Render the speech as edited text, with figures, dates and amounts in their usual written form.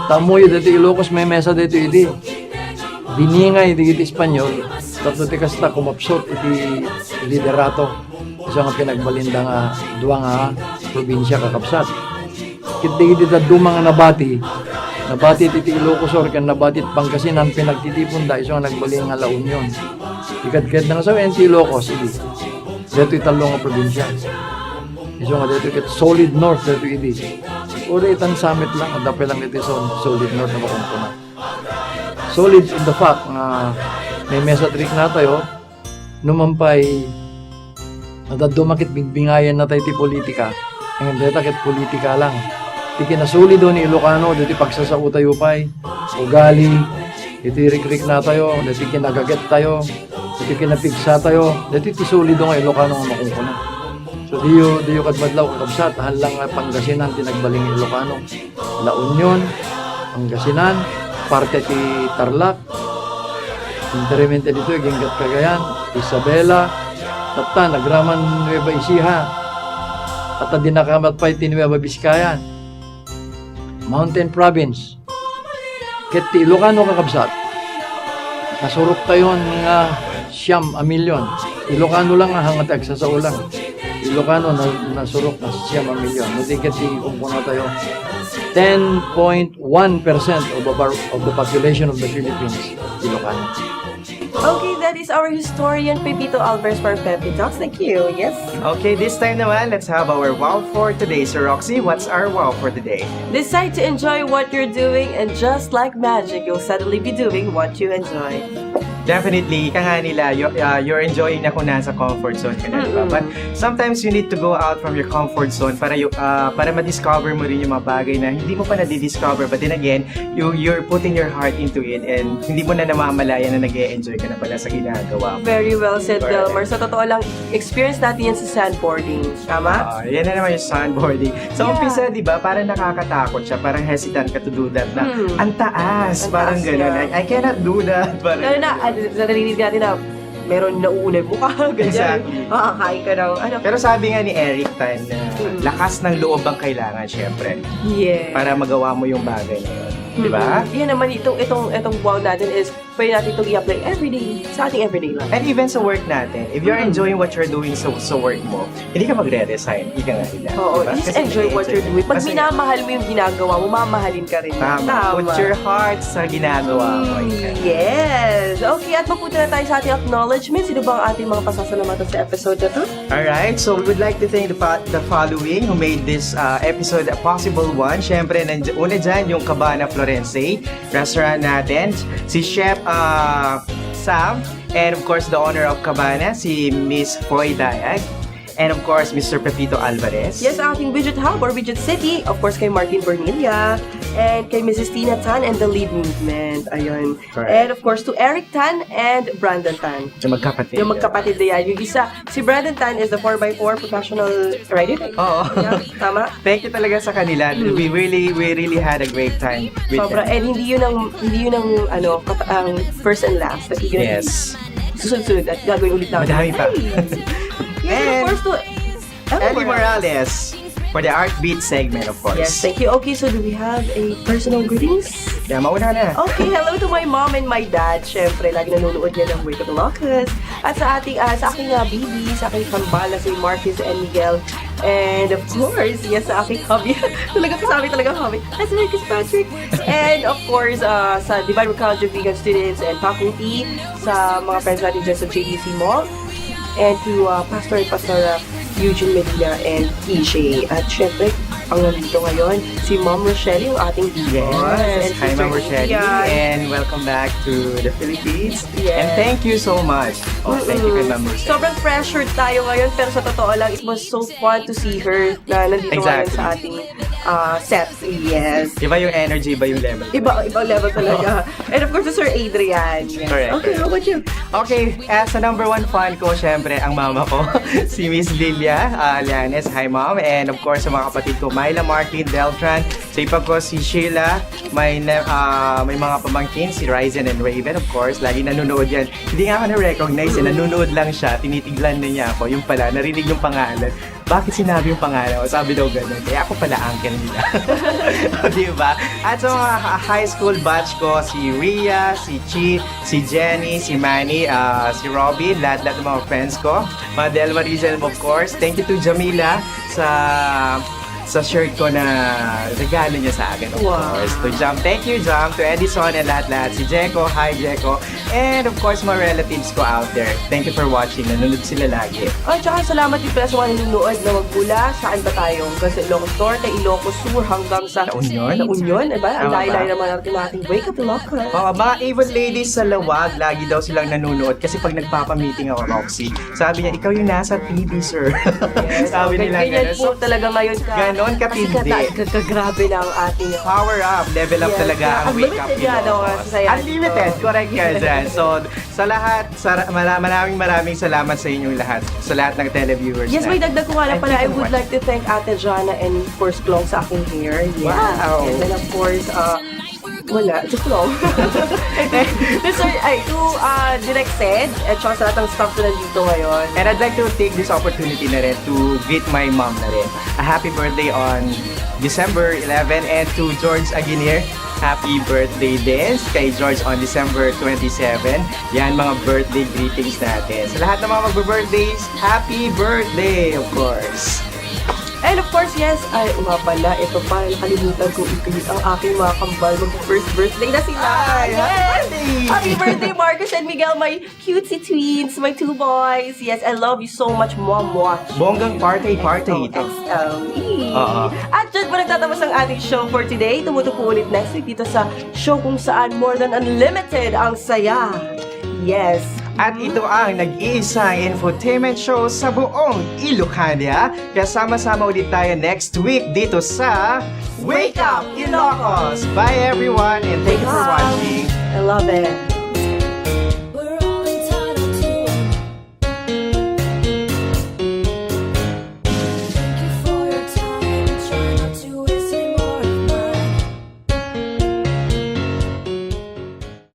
Tamoy dito Ilocos may mesa dito iti. Biningay iti Espanyol. Tatlo ti kasta kumapsot iti liderato. Isa nga pinagbalinda nga duwa nga probinsya kakapsat. Kiti ta dumang nga nabati iti Ilocos or kan nabati Pangasinan pinagtitipon da iso nga nagbaling nga La Union. Ikad-kad na nga sa iti Ilocos iti. Dito italo nga probinsya. Iso nga dito ket solid north dito iti. Uri itang summit lang, adapay lang iti solid north na makumpuna. Solid in the fact nga may mesa trick na tayo, numampay nadadumakit bigbingayan na tayo ti politika. Ngayon dito ket politika lang. Iti kinasulido ni Ilocano, dito pagsasao tayo pa'y, ugali, iti rik-rik na tayo, dito kinagaget tayo, dito kinapigsa tayo, dito iti sulido nga Ilocano nga makumpuna. So diyo kadmadlaw kakabsat, tahan lang nga Pangasinan tinagbaling Ilocano. La Union, Pangasinan, parte ti Tarlac, interamente dito, Gingat Cagayan, Isabela, tapta, nagraman Nueva Ecija, at dinakamat pa iti Nueva Vizcayan, Mountain Province, ket ti Ilocano kakabsat, nasurok tayo nga 9 milyon. Ilocano lang nga hangatag sa saulang. Ilocano na nasurok na 9 milyon. Matikat ti kumpuna tayo 10.1% of the population of the Philippines, Ilocano. Okay, that is our historian Pepito Alvarez for Pepe Talks. Thank you. Yes. Okay, this time naman, let's have our wow for today. So Roxy, what's our wow for today? Decide to enjoy what you're doing, and just like magic, you'll suddenly be doing what you enjoy. Definitely, ika nga nila, you're enjoying na kung nasa comfort zone ka na, diba? But sometimes you need to go out from your comfort zone para ma-discover mo rin yung mga bagay na hindi mo pa na-discover. But then again, you're putting your heart into it and hindi mo na namamalaya na nag-e-enjoy ka na pala sa ginagawa mo. Very well said, Correct. Delmar. Sa totoo lang, experience natin yan sa sandboarding. Tama? Yan na naman yung sandboarding. Sa Yeah. umpisa, di ba, parang nakakatakot siya, parang hesitant ka to do that na, ang taas, Ang parang taas gano'n. niya. Like, I cannot do that. Parang, Lalo na, narinig natin na meron nauunay mukha, ganyan. Exactly. Makakain ka ng ano. pero sabi nga ni Eric Tan na lakas ng loob ang kailangan, syempre, Yeah. para magawa mo yung bagay na yun. Di ba? Yan naman, itong wow natin is pwede natin itong i-apply everyday sa ating everyday life. And even sa work natin, if you're enjoying what you're doing sa work mo, hindi ka magre-resign. Ika nga nila. Oo, Diba? just Kasi enjoy what you're doing. Pag Kasi- minamahal mo yung ginagawa mo, mamahalin ka rin. Tama. Put your heart sa ginagawa mo. Yes! Okay, at mapunta na tayo sa ating acknowledgement. Sino ba ang ating mga pasasalamatan sa episode na to? Alright, so we would like to thank the following who made this episode a possible one. Siyempre, una dyan yung Cabana Florence restaurant natin, si Chef Sam, and of course the owner of Cabana, si Miss Foy Dayag, and of course Mr. Pepito Alvarez. Yes, ang ating Widget Hub or Widget City. Of course, kay Martin Bernilla. And kay Mrs. Tina Tan and the Lead Movement. Ayun. Correct. And of course, to Eric Tan and Brandon Tan. Yung magkapatid. Yung magkapatid na yan. Yung isa, si Brandon Tan is the 4x4 professional rider. Oo. Yeah, tama? Thank you talaga sa kanila. We really had a great time with Sobra. them. And hindi yun ang ang first and last. That you're gonna Yes. susunod at gagawin ulit namin. Madami pa. Yes, And- of course, to Ellie Morales for the Art Beat segment, of course. Yes, thank you. Okay, so do we have a personal greetings? Yeah, mauna na. Okay, hello to my mom and my dad. Siyempre, lagi nanonood yan ng Wake Up Locus. At sa aking baby, sa aking kambala, si Marcus and Miguel. And of course, yes, sa aking hubby. Talaga kasama talaga hubby. That's Marcus Patrick. And of course, sa Divine College of Vegan Students and faculty, sa mga friends natin dyan sa JDC Mall. And to Pastor and Pastora Eugene Medina and TJ. At syempre, ang nandito ngayon, si Mom Rochelle, yung ating Yes. and Hi, Sister Ma'am Rochelle. Ian. And welcome back to the Philippines. Yes. And thank you so much. Oh, thank you kay Ma'am Rochelle. Sobrang pressured tayo ngayon, pero sa totoo lang, it was so fun to see her na nandito ngayon Exactly. sa ating set. Yes. Iba yung energy, iba yung level. Iba level talaga. And of course, Sir Adrian. Yes. Correct. Okay, how about you? Okay, sa number one fan ko, syempre, ang mama ko, si Miss Lilia Llanes. Hi, Mom. And of course, sa mga kapatid ko, Myla, Martin, Deltran. Sa ipa ko, si Sheila. May mga pamangkin, si Ryzen and Raven, of course. Lagi nanonood yan. Hindi nga ako na-recognize, nanonood lang siya. Tinitiglan na niya ako. Yung pala, narinig yung pangalan. bakit sinabi yung pangalan ko? Sabi daw ganun. Kaya ako pala uncle nila. O, diba? At sa mga high school batch ko, si Rhea, si Chi, si Jenny, si Manny, si Robin, lahat-lahat ng mga friends ko. Mga Delma Rizal, of course. Thank you to Jamila sa shirt ko na regalo niya sa akin, of Wow. course. To Jam, thank you, Jam. To Edison and lahat-lahat. Si Jeko, hi Jeko. And of course, mga relatives ko out there. Thank you for watching. Nanonood sila lagi. At saka salamat din pala sa mga nanonood na magmula. Saan ba tayo? Kasi Ilocos Norte, Ilocos Sur, hanggang sa La Union. La Union, diba? Ang Tama layo-layo ba? naman natin nating Wake Up Ilocos. Mga Avon ladies sa Lawag, lagi daw silang nanonood kasi pag nagpapamiting ako, Roxy, sabi niya, ikaw yung nasa TV, sir. Sabi nila ganyan gano'n. po talaga ngayon ka. Ganon katindi. Kasi grabe na ang ating Power up, level up Yes, talaga ang Wake Up unlimited yan, Ilocos. oh, saya. Unlimited, correct ka dyan. So, sa lahat, maraming salamat sa inyong lahat. Sa lahat ng televiewers. Yes, may dagdag ko nga lang And pala. I keep on would like to thank Ate Jana and of course Klong sa aking hair. Yeah. Wow. And then of course, wala, si Klong. to Direct Said, at saka sa lahat ng staff na nandito ngayon. And I'd like to take this opportunity na rin to greet my mom na rin. A happy birthday on December 11 and to George Aguinier. Happy birthday din kay George on December 27. Yan mga birthday greetings natin. Sa lahat ng mga magbe-birthdays, happy birthday, of course. And of course, yes, ay, nga pala, ito pa, nakalimutan ko i-greet ang aking mga kambal. Mag-first birthday na sila. Ay, happy birthday! Happy birthday, Marcus and Miguel, my cutesy twins, my two boys. Yes, I love you so much, Mom Watch. Bonggang party ito. XLE. Oo. At dyan pa nagtatapos ang ating show for today. Tumutok po ulit next week dito sa show kung saan more than unlimited ang saya. Yes. At ito ang nag-iisang infotainment show sa buong Ilocania. Kaya sama-sama ulit tayo next week dito sa Wake Up Ilocos! Bye everyone and thank you for watching. I love it.